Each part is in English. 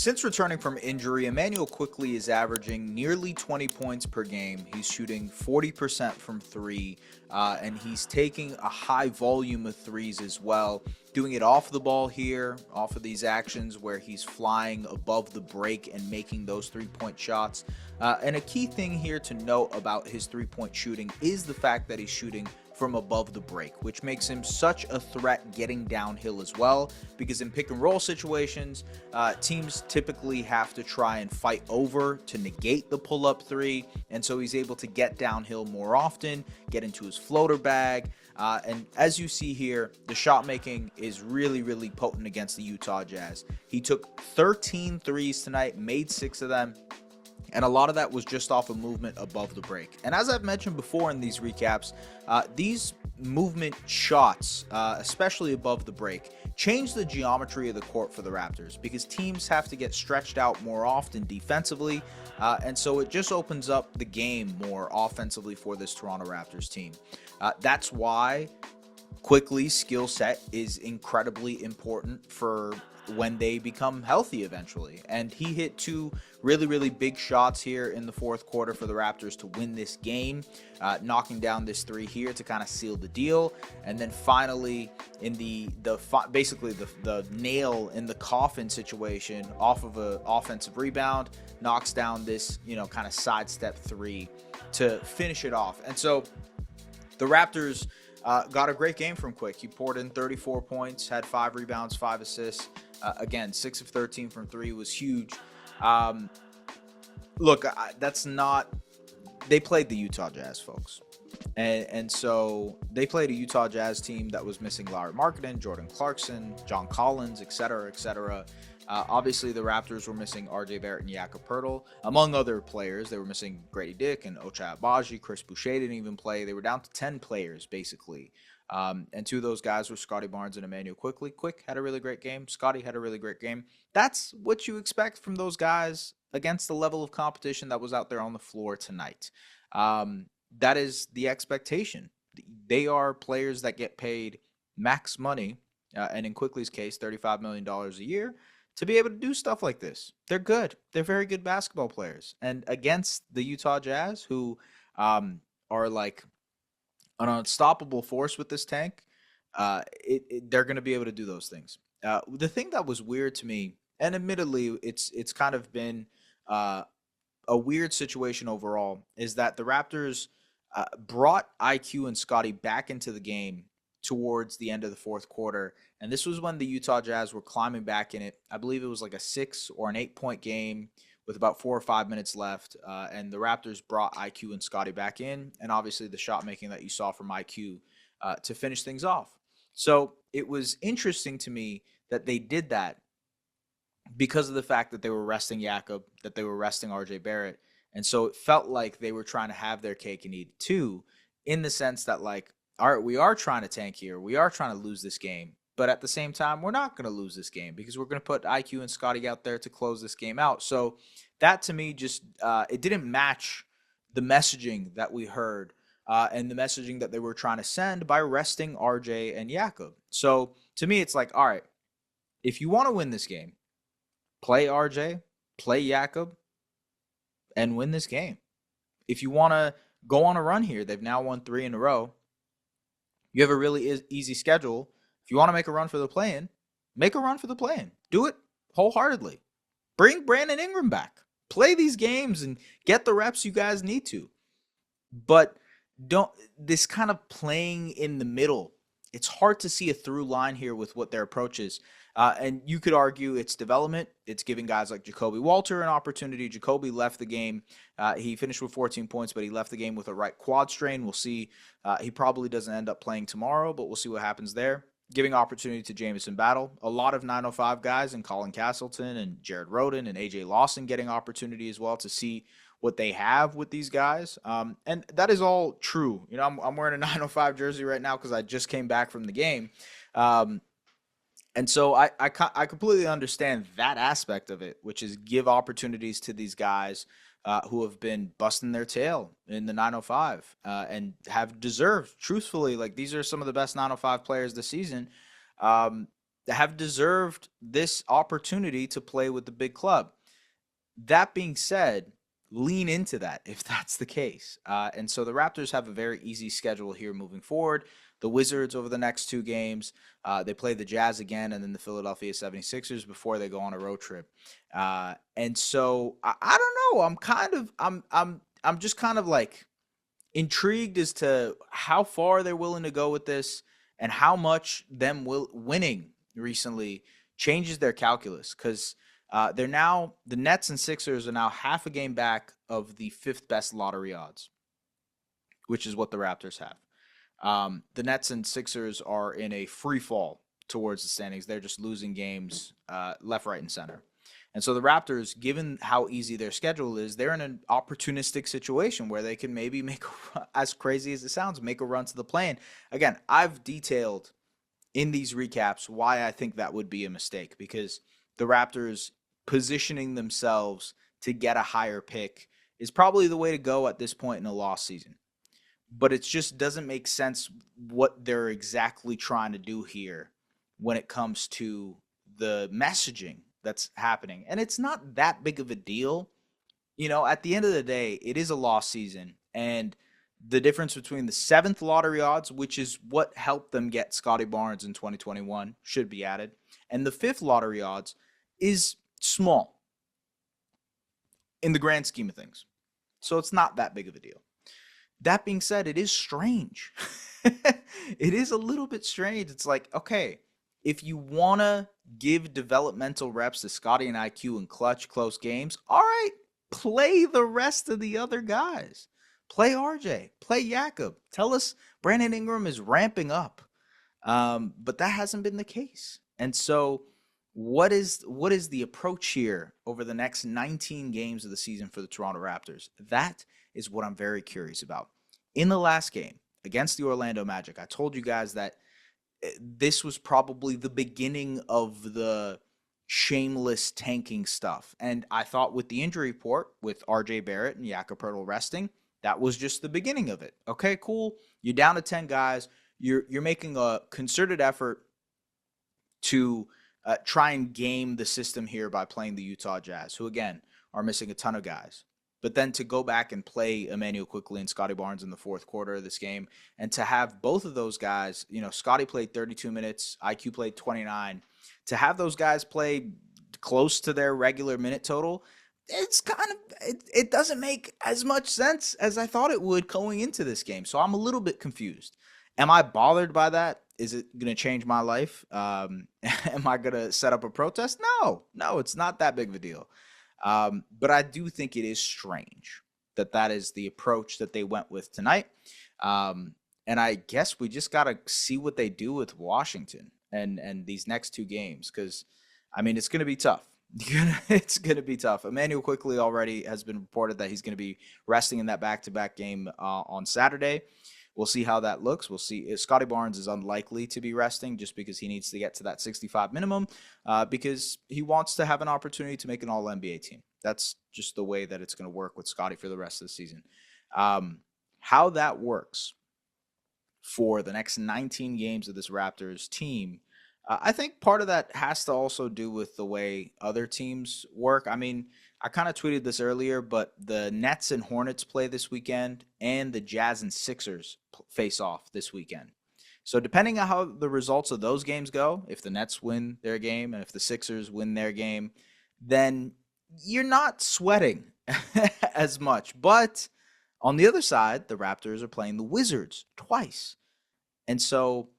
Since returning from injury, Immanuel Quickley is averaging nearly 20 points per game. He's shooting 40% from three, and he's taking a high volume of threes as well. Doing it off the ball here, off of these actions where he's flying above the break and making those three-point shots. And a key thing here to note about his three-point shooting is the fact that he's shooting from above the break, which makes him such a threat getting downhill as well, because in pick and roll situations, teams typically have to try and fight over to negate the pull-up three, and so he's able to get downhill more often, get into his floater bag, and as you see here, the shot making is really, really potent against the Utah Jazz. He took 13 threes tonight, made 6 of them, and a lot of that was just off of movement above the break. And as I've mentioned before in these recaps, these movement shots, especially above the break, change the geometry of the court for the Raptors, because teams have to get stretched out more often defensively, and so it just opens up the game more offensively for this Toronto Raptors team. That's why Quickley's skill set is incredibly important for when they become healthy eventually. And he hit 2 really, really big shots here in the fourth quarter for the Raptors to win this game, knocking down this 3 here to kind of seal the deal. And then finally in basically the nail in the coffin situation off of an offensive rebound, knocks down this, kind of sidestep 3 to finish it off. And so the Raptors got a great game from Quick. He poured in 34 points, had 5 rebounds, 5 assists. Again, 6 of 13 from 3 was huge. Look, that's not... They played the Utah Jazz, folks. And so they played a Utah Jazz team that was missing Larry Marketing, Jordan Clarkson, John Collins, etc., etc. Obviously, the Raptors were missing R.J. Barrett and Jakob Poeltl, among other players. They were missing Grady Dick and Ochai Agbaji. Chris Boucher didn't even play. They were down to 10 players, basically. And 2 of those guys were Scotty Barnes and Immanuel Quickley. Quick had a really great game. Scotty had a really great game. That's what you expect from those guys against the level of competition that was out there on the floor tonight. That is the expectation. They are players that get paid max money, and in Quickley's case, $35 million a year, to be able to do stuff like this. They're good. They're very good basketball players. And against the Utah Jazz, who are like an unstoppable force with this tank, they're going to be able to do those things. The thing that was weird to me, and admittedly, it's kind of been a weird situation overall, is that the Raptors brought IQ and Scotty back into the game towards the end of the fourth quarter, and this was when the Utah Jazz were climbing back in it. I believe it was like a 6 or an 8-point game with about 4 or 5 minutes left, and the Raptors brought IQ and Scotty back in, and obviously the shot making that you saw from IQ to finish things off. So it was interesting to me that they did that because of the fact that they were resting Jakob, that they were resting RJ Barrett, and so it felt like they were trying to have their cake and eat it too, in the sense that, like, all right, we are trying to tank here, we are trying to lose this game, but at the same time, we're not going to lose this game because we're going to put IQ and Scotty out there to close this game out. So that, to me, just it didn't match the messaging that we heard and the messaging that they were trying to send by resting RJ and Jakob. So to me, it's like, all right, if you want to win this game, play RJ, play Jakob, and win this game. If you want to go on a run here, they've now won 3 in a row. You have a really easy schedule. If you want to make a run for the play-in, make a run for the play-in. Do it wholeheartedly. Bring Brandon Ingram back. Play these games and get the reps you guys need to. But this kind of playing in the middle, it's hard to see a through line here with what their approach is. And you could argue it's development. It's giving guys like Jacoby Walter an opportunity. Jacoby left the game. He finished with 14 points, but he left the game with a right quad strain. We'll see. He probably doesn't end up playing tomorrow, but we'll see what happens there. Giving opportunity to Jamison Battle. A lot of 905 guys, and Colin Castleton and Jared Rhoden and AJ Lawson getting opportunity as well to see what they have with these guys. And that is all true. You know, I'm wearing a 905 jersey right now because I just came back from the game. And so I completely understand that aspect of it, which is give opportunities to these guys who have been busting their tail in the 905 and have deserved, truthfully, like, these are some of the best 905 players this season. have deserved this opportunity to play with the big club. That being said, lean into that if that's the case. And so the Raptors have a very easy schedule here moving forward. The Wizards over the next two games. They play the Jazz again and then the Philadelphia 76ers before they go on a road trip. And so I don't know. I'm just kind of like intrigued as to how far they're willing to go with this and how much them winning recently changes their calculus, because they're now the Nets and Sixers are now half a game back of the fifth best lottery odds, which is what the Raptors have. The Nets and Sixers are in a free fall towards the standings. They're just losing games left, right, and center. And so the Raptors, given how easy their schedule is, they're in an opportunistic situation where they can maybe make, as crazy as it sounds, make a run to the play-in. Again, I've detailed in these recaps why I think that would be a mistake, because the Raptors positioning themselves to get a higher pick is probably the way to go at this point in a lost season. But it just doesn't make sense what they're exactly trying to do here when it comes to the messaging that's happening. And it's not that big of a deal. You know, at the end of the day, it is a lost season. And the difference between the seventh lottery odds, which is what helped them get Scotty Barnes in 2021, should be added, and the fifth lottery odds is small in the grand scheme of things. So it's not that big of a deal. That being said, it is strange. It is a little bit strange. It's like, okay, if you want to give developmental reps to Scotty and IQ in clutch, close games, all right, play the rest of the other guys. Play RJ, play Jakob. Tell us Brandon Ingram is ramping up. But that hasn't been the case. And so what is the approach here over the next 19 games of the season for the Toronto Raptors? That is what I'm very curious about. In the last game against the Orlando Magic, I told you guys that this was probably the beginning of the shameless tanking stuff. And I thought with the injury report with RJ Barrett and Jakob Poeltl resting, that was just the beginning of it. Okay, cool. You're down to 10 guys. You're making a concerted effort to try and game the system here by playing the Utah Jazz, who again are missing a ton of guys. But then to go back and play Immanuel Quickley and Scotty Barnes in the fourth quarter of this game, and to have both of those guys, you know, Scotty played 32 minutes, IQ played 29, to have those guys play close to their regular minute total, it's kind of, it doesn't make as much sense as I thought it would going into this game. So I'm a little bit confused. Am I bothered by that? Is it going to change my life? Am I going to set up a protest? No, it's not that big of a deal. But I do think it is strange that that is the approach that they went with tonight. And I guess we just got to see what they do with Washington and these next two games, because, I mean, it's going to be tough. It's going to be tough. Emmanuel Quickley already has been reported that he's going to be resting in that back-to-back game on Saturday. We'll see how that looks. We'll see. Scotty Barnes is unlikely to be resting just because he needs to get to that 65 minimum because he wants to have an opportunity to make an All-NBA team. That's just the way that it's going to work with Scotty for the rest of the season. How that works for the next 19 games of this Raptors team, I think part of that has to also do with the way other teams work. I mean, I kind of tweeted this earlier, but the Nets and Hornets play this weekend, and the Jazz and Sixers face off this weekend. So depending on how the results of those games go, if the Nets win their game and if the Sixers win their game, then you're not sweating as much. But on the other side, the Raptors are playing the Wizards twice. And so,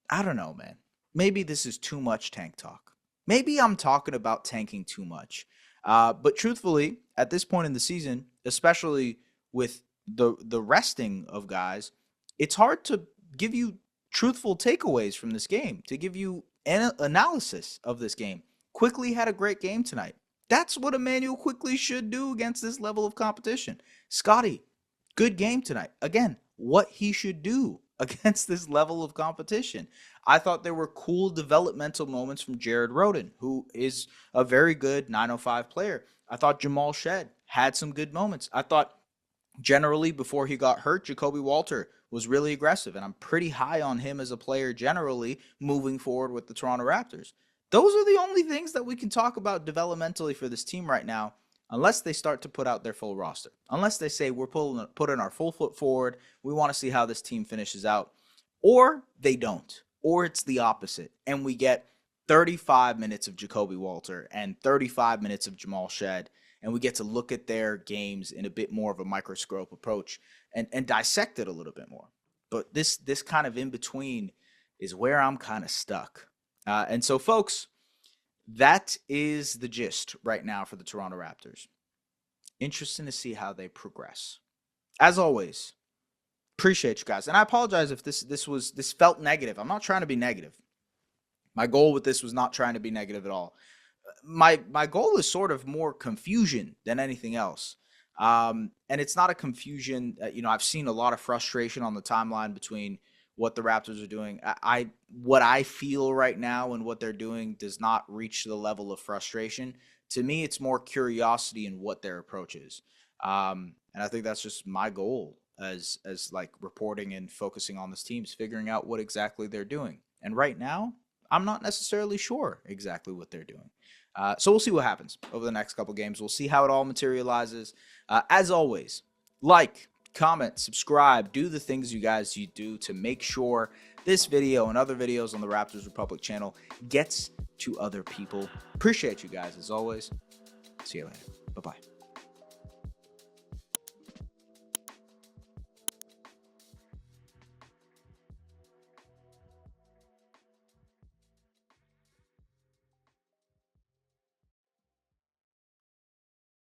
I don't know, man. Maybe this is too much tank talk. Maybe I'm talking about tanking too much. But truthfully, at this point in the season, especially with the resting of guys, it's hard to give you truthful takeaways from this game, to give you an analysis of this game. Quickley had a great game tonight. That's what Immanuel Quickley should do against this level of competition. Scotty, good game tonight. Again, what he should do against this level of competition. I thought there were cool developmental moments from Jared Rhoden, who is a very good 905 player. I thought Jamal Shed had some good moments. I thought generally before he got hurt, Jacoby Walter was really aggressive, and I'm pretty high on him as a player generally moving forward with the Toronto Raptors. Those are the only things that we can talk about developmentally for this team right now, unless they start to put out their full roster. Unless they say we're putting our full foot forward, we want to see how this team finishes out, or they don't, or it's the opposite, and we get 35 minutes of Jacoby Walter and 35 minutes of Jamal Shed, and we get to look at their games in a bit more of a microscope approach and dissect it a little bit more. But this kind of in between is where I'm kind of stuck. And so, folks, that is the gist right now for the Toronto Raptors. Interesting to see how they progress. As always, appreciate you guys. And I apologize if this felt negative. I'm not trying to be negative. My goal with this was not trying to be negative at all. My goal is sort of more confusion than anything else. And it's not a confusion. I've seen a lot of frustration on the timeline between what the Raptors are doing. What I feel right now and what they're doing does not reach the level of frustration. To me, it's more curiosity in what their approach is. And I think that's just my goal as like reporting and focusing on this team, is figuring out what exactly they're doing. And right now, I'm not necessarily sure exactly what they're doing. So we'll see what happens over the next couple games. We'll see how it all materializes. As always, like, comment, subscribe, do the things you do to make sure this video and other videos on the Raptors Republic channel gets to other people. Appreciate you guys as always. See you later. Bye-bye.